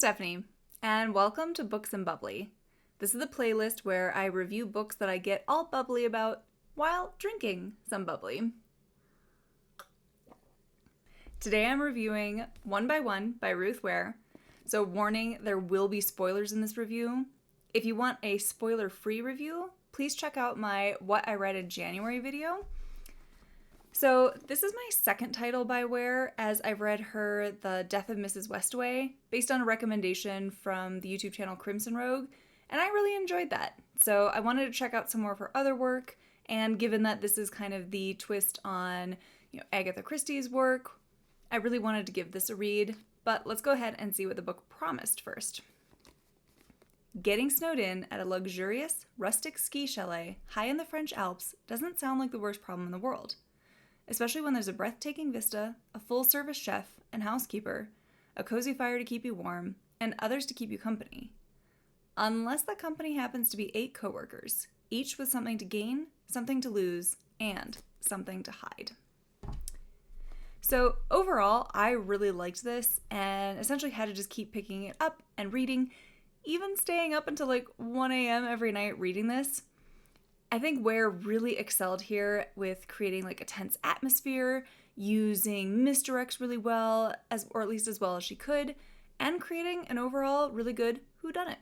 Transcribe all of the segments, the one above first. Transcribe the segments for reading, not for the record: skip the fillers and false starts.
Stephanie, and welcome to Books and Bubbly. This is the playlist where I review books that I get all bubbly about while drinking some bubbly. Today I'm reviewing One by One by Ruth Ware. So warning, there will be spoilers in this review. If you want a spoiler-free review, please check out my What I Read in January video. So this is my second title by Ware, as I've read her The Death of Mrs. Westaway, based on a recommendation from the YouTube channel Crimson Rogue, and I really enjoyed that. So I wanted to check out some more of her other work, and given that this is kind of the twist on, Agatha Christie's work, I really wanted to give this a read, but let's go ahead and see what the book promised first. Getting snowed in at a luxurious, rustic ski chalet high in the French Alps doesn't sound like the worst problem in the world. Especially when there's a breathtaking vista, a full-service chef and housekeeper, a cozy fire to keep you warm, and others to keep you company. Unless the company happens to be 8 coworkers, each with something to gain, something to lose, and something to hide. So overall, I really liked this and essentially had to just keep picking it up and reading, even staying up until 1 a.m. every night reading this. I think Ware really excelled here with creating a tense atmosphere, using misdirects really well, or at least as well as she could, and creating an overall really good whodunit.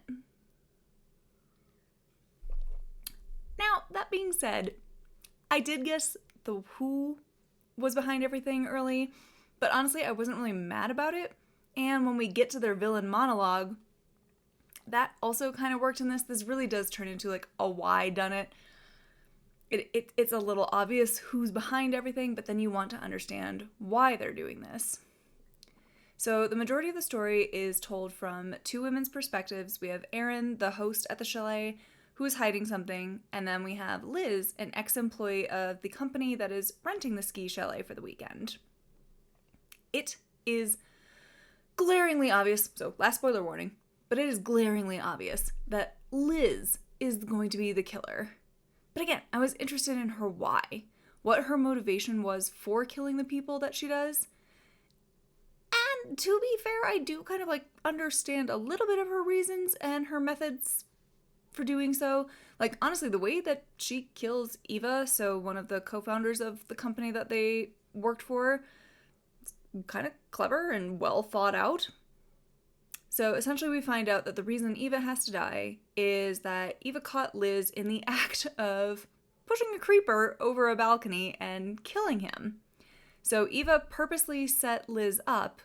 Now, that being said, I did guess the who was behind everything early, but honestly, I wasn't really mad about it. And when we get to their villain monologue, that also kind of worked in this. This really does turn into a why done it. It's a little obvious who's behind everything, but then you want to understand why they're doing this. So the majority of the story is told from 2 women's perspectives. We have Erin, the host at the chalet, who is hiding something, and then we have Liz, an ex-employee of the company that is renting the ski chalet for the weekend. It is glaringly obvious, so last spoiler warning, but it is glaringly obvious that Liz is going to be the killer. But again, I was interested in her why, what her motivation was for killing the people that she does. And to be fair, I do kind of understand a little bit of her reasons and her methods for doing so. Honestly, the way that she kills Eva, so one of the co-founders of the company that they worked for, it's kind of clever and well thought out. So essentially we find out that the reason Eva has to die is that Eva caught Liz in the act of pushing a creeper over a balcony and killing him. So Eva purposely set Liz up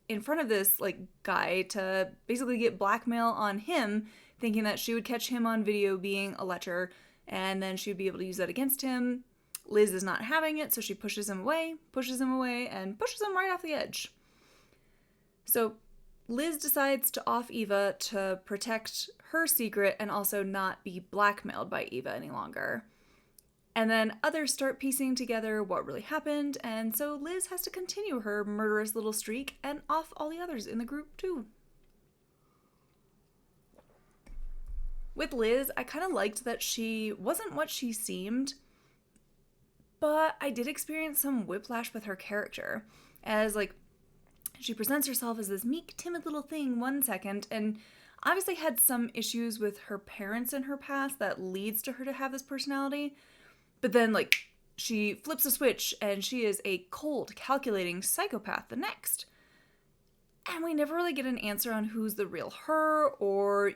in front of this guy to basically get blackmail on him, thinking that she would catch him on video being a lecher and then she would be able to use that against him. Liz is not having it, so she pushes him away, and pushes him right off the edge. So Liz decides to off Eva to protect her secret and also not be blackmailed by Eva any longer. And then others start piecing together what really happened, and so Liz has to continue her murderous little streak and off all the others in the group too. With Liz, I kind of liked that she wasn't what she seemed, but I did experience some whiplash with her character, as she presents herself as this meek, timid little thing one second, and obviously had some issues with her parents in her past that leads to her to have this personality. But then, she flips a switch and she is a cold, calculating psychopath the next. And we never really get an answer on who's the real her or,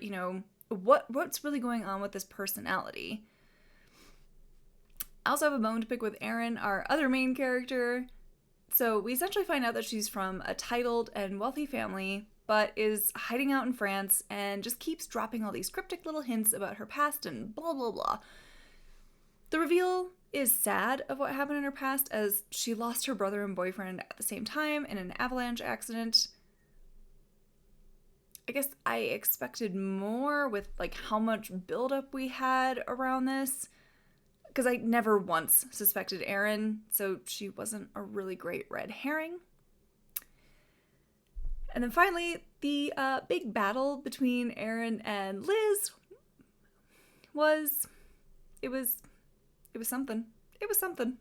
what's really going on with this personality. I also have a bone to pick with Erin, our other main character. So we essentially find out that she's from a titled and wealthy family, but is hiding out in France and just keeps dropping all these cryptic little hints about her past and blah, blah, blah. The reveal is sad of what happened in her past, as she lost her brother and boyfriend at the same time in an avalanche accident. I guess I expected more with how much buildup we had around this, because I never once suspected Erin, so she wasn't a really great red herring. And then finally, the big battle between Erin and Liz was something. It was something.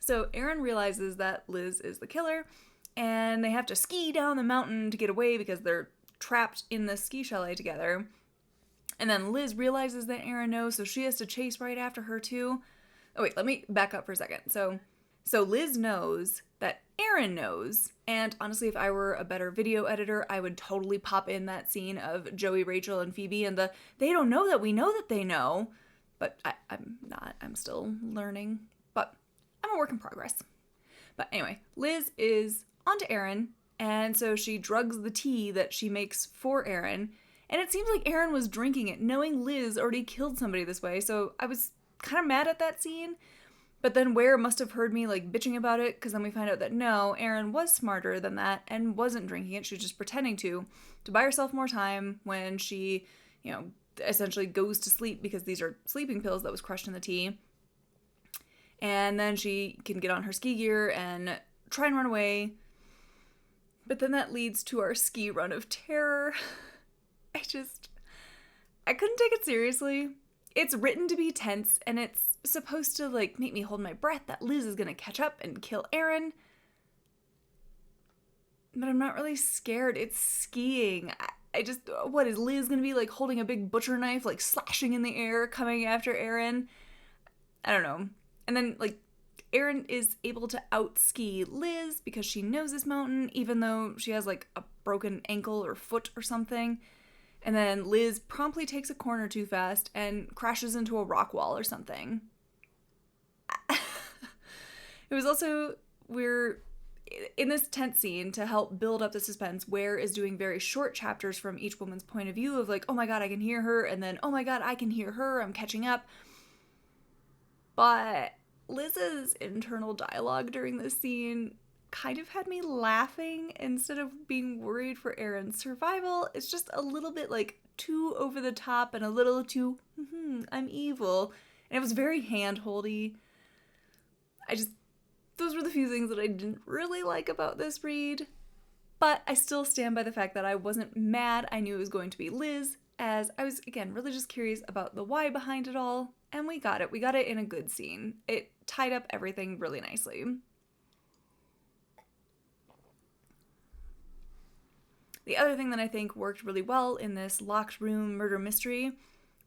So Erin realizes that Liz is the killer, and they have to ski down the mountain to get away because they're trapped in the ski chalet together. And then Liz realizes that Aaron knows, so she has to chase right after her too. Oh wait, let me back up for a second. So Liz knows that Aaron knows, and honestly, if I were a better video editor, I would totally pop in that scene of Joey, Rachel, and Phoebe, and they don't know that we know that they know, but I'm not. I'm still learning, but I'm a work in progress. But anyway, Liz is onto Aaron, and so she drugs the tea that she makes for Aaron, and it seems like Aaron was drinking it, knowing Liz already killed somebody this way, so I was kind of mad at that scene. But then Ware must have heard me like bitching about it, because then we find out that no, Erin was smarter than that and wasn't drinking it. She was just pretending to buy herself more time when she, essentially goes to sleep, because these are sleeping pills that was crushed in the tea. And then she can get on her ski gear and try and run away. But then that leads to our ski run of terror. I couldn't take it seriously. It's written to be tense, and it's supposed to make me hold my breath that Liz is gonna catch up and kill Aaron. But I'm not really scared. It's skiing. What is Liz gonna be holding a big butcher knife, slashing in the air, coming after Aaron? I don't know. And then Aaron is able to out-ski Liz because she knows this mountain, even though she has a broken ankle or foot or something. And then Liz promptly takes a corner too fast and crashes into a rock wall or something. It was also, we're in this tense scene to help build up the suspense. Ware is doing very short chapters from each woman's point of view of oh my god, I can hear her, and then oh my god, I can hear her, I'm catching up. But Liz's internal dialogue during this scene kind of had me laughing instead of being worried for Aaron's survival. It's just a little bit too over the top and a little too, I'm evil. And it was very hand-holdy. Those were the few things that I didn't really like about this read. But I still stand by the fact that I wasn't mad. I knew it was going to be Liz, as I was, again, really just curious about the why behind it all. And we got it. We got it in a good scene. It tied up everything really nicely. The other thing that I think worked really well in this locked room murder mystery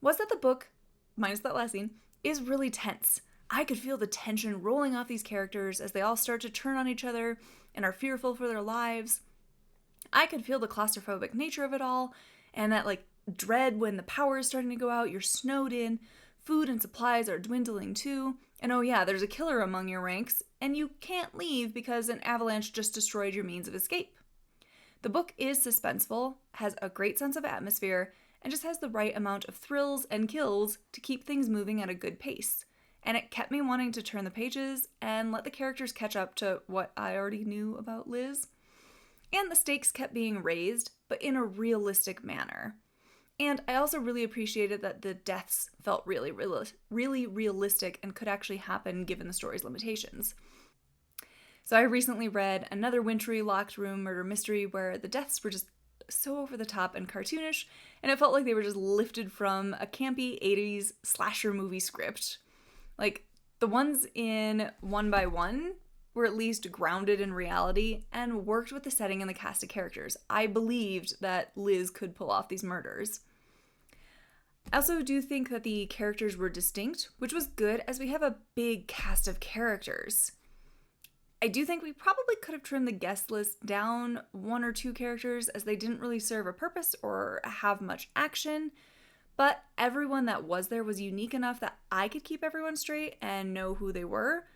was that the book, minus that last scene, is really tense. I could feel the tension rolling off these characters as they all start to turn on each other and are fearful for their lives. I could feel the claustrophobic nature of it all, and that dread when the power is starting to go out, you're snowed in, food and supplies are dwindling too, and oh yeah, there's a killer among your ranks, and you can't leave because an avalanche just destroyed your means of escape. The book is suspenseful, has a great sense of atmosphere, and just has the right amount of thrills and kills to keep things moving at a good pace. And it kept me wanting to turn the pages and let the characters catch up to what I already knew about Liz. And the stakes kept being raised, but in a realistic manner. And I also really appreciated that the deaths felt really realistic and could actually happen given the story's limitations. So I recently read another wintry locked room murder mystery where the deaths were just so over the top and cartoonish, and it felt like they were just lifted from a campy 80s slasher movie script. The ones in One by One were at least grounded in reality and worked with the setting and the cast of characters. I believed that Liz could pull off these murders. I also do think that the characters were distinct, which was good as we have a big cast of characters. I do think we probably could have trimmed the guest list down 1 or 2 characters as they didn't really serve a purpose or have much action, but everyone that was there was unique enough that I could keep everyone straight and know who they were.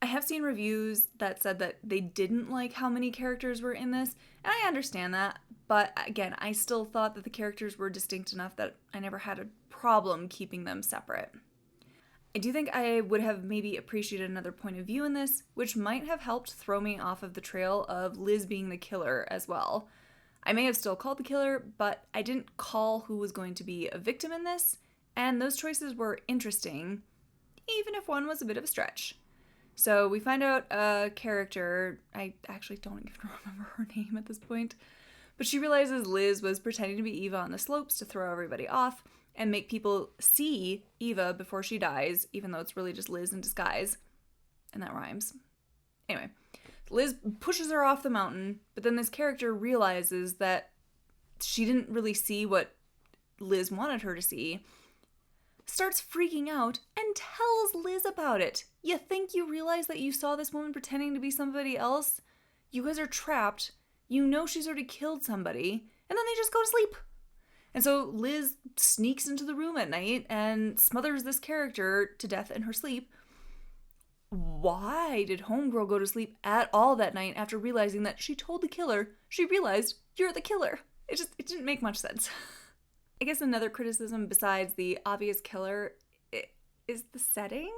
I have seen reviews that said that they didn't like how many characters were in this, and I understand that, but again, I still thought that the characters were distinct enough that I never had a problem keeping them separate. I do think I would have maybe appreciated another point of view in this, which might have helped throw me off of the trail of Liz being the killer as well. I may have still called the killer, but I didn't call who was going to be a victim in this, and those choices were interesting, even if one was a bit of a stretch. So we find out a character, I actually don't even remember her name at this point, but she realizes Liz was pretending to be Eva on the slopes to throw everybody off and make people see Eva before she dies, even though it's really just Liz in disguise. And that rhymes. Anyway, Liz pushes her off the mountain, but then this character realizes that she didn't really see what Liz wanted her to see, starts freaking out, and tells Liz about it. You think you realize that you saw this woman pretending to be somebody else? You guys are trapped. You know she's already killed somebody, and then they just go to sleep. And so Liz sneaks into the room at night and smothers this character to death in her sleep. Why did Homegirl go to sleep at all that night after realizing that she told the killer she realized you're the killer? It didn't make much sense. I guess another criticism besides the obvious killer is the setting.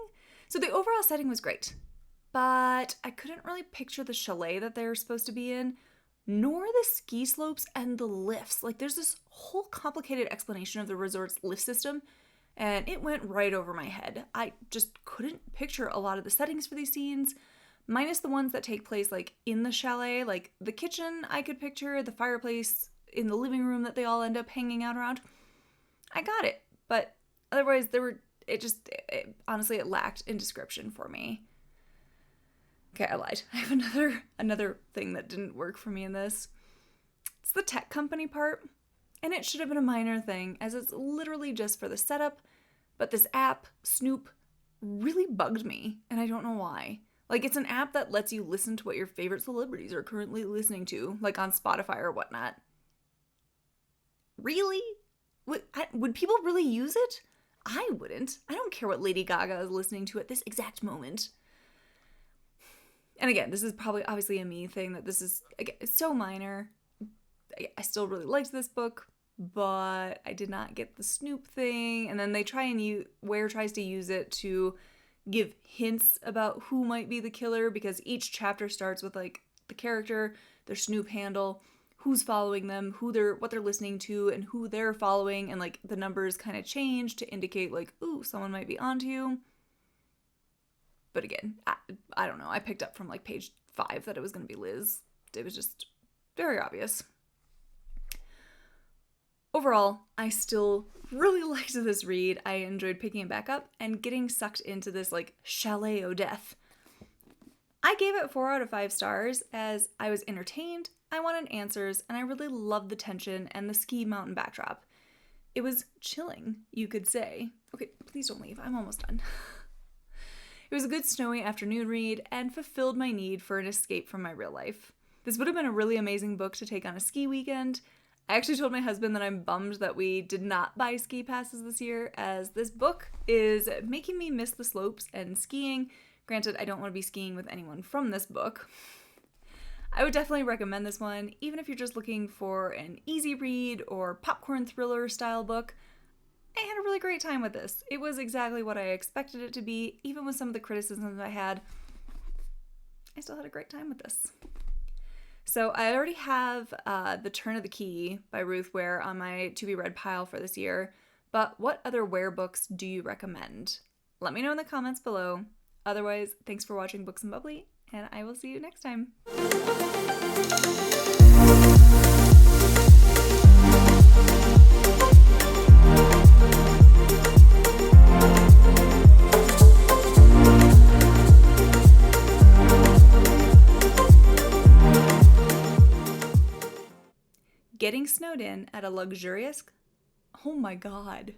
So the overall setting was great, but I couldn't really picture the chalet that they were supposed to be in, nor the ski slopes and the lifts. Like, there's this whole complicated explanation of the resort's lift system, and it went right over my head. I just couldn't picture a lot of the settings for these scenes, minus the ones that take place, like, in the chalet. Like, the kitchen I could picture, the fireplace in the living room that they all end up hanging out around. I got it, but otherwise honestly, it lacked in description for me. Okay, I lied. I have another thing that didn't work for me in this. It's the tech company part, and it should have been a minor thing, as it's literally just for the setup, but this app, Snoop, really bugged me, and I don't know why. Like, it's an app that lets you listen to what your favorite celebrities are currently listening to, like on Spotify or whatnot. Really? Would people really use it? I wouldn't. I don't care what Lady Gaga is listening to at this exact moment. And again, this is probably obviously a me thing, that this is, again, it's so minor. I still really liked this book, but I did not get the Snoop thing. And then they Ware tries to use it to give hints about who might be the killer, because each chapter starts with like the character, their Snoop handle, who's following them, what they're listening to, and who they're following, and like the numbers kind of change to indicate like, ooh, someone might be onto you. But again, I don't know. I picked up from like page 5 that it was going to be Liz. It was just very obvious. Overall, I still really liked this read. I enjoyed picking it back up and getting sucked into this like chalet o' death. I gave it 4 out of 5 stars, as I was entertained, I wanted answers, and I really loved the tension and the ski mountain backdrop. It was chilling, you could say. Okay, please don't leave. I'm almost done. It was a good snowy afternoon read and fulfilled my need for an escape from my real life. This would have been a really amazing book to take on a ski weekend. I actually told my husband that I'm bummed that we did not buy ski passes this year, as this book is making me miss the slopes and skiing. Granted, I don't want to be skiing with anyone from this book. I would definitely recommend this one, even if you're just looking for an easy read or popcorn thriller style book. I had a really great time with this. It was exactly what I expected it to be, even with some of the criticisms I had. I still had a great time with this. So I already have The Turn of the Key by Ruth Ware on my to-be-read pile for this year, but what other Ware books do you recommend? Let me know in the comments below. Otherwise, thanks for watching Books and Bubbly, and I will see you next time. Getting snowed in at a luxurious... Oh my god.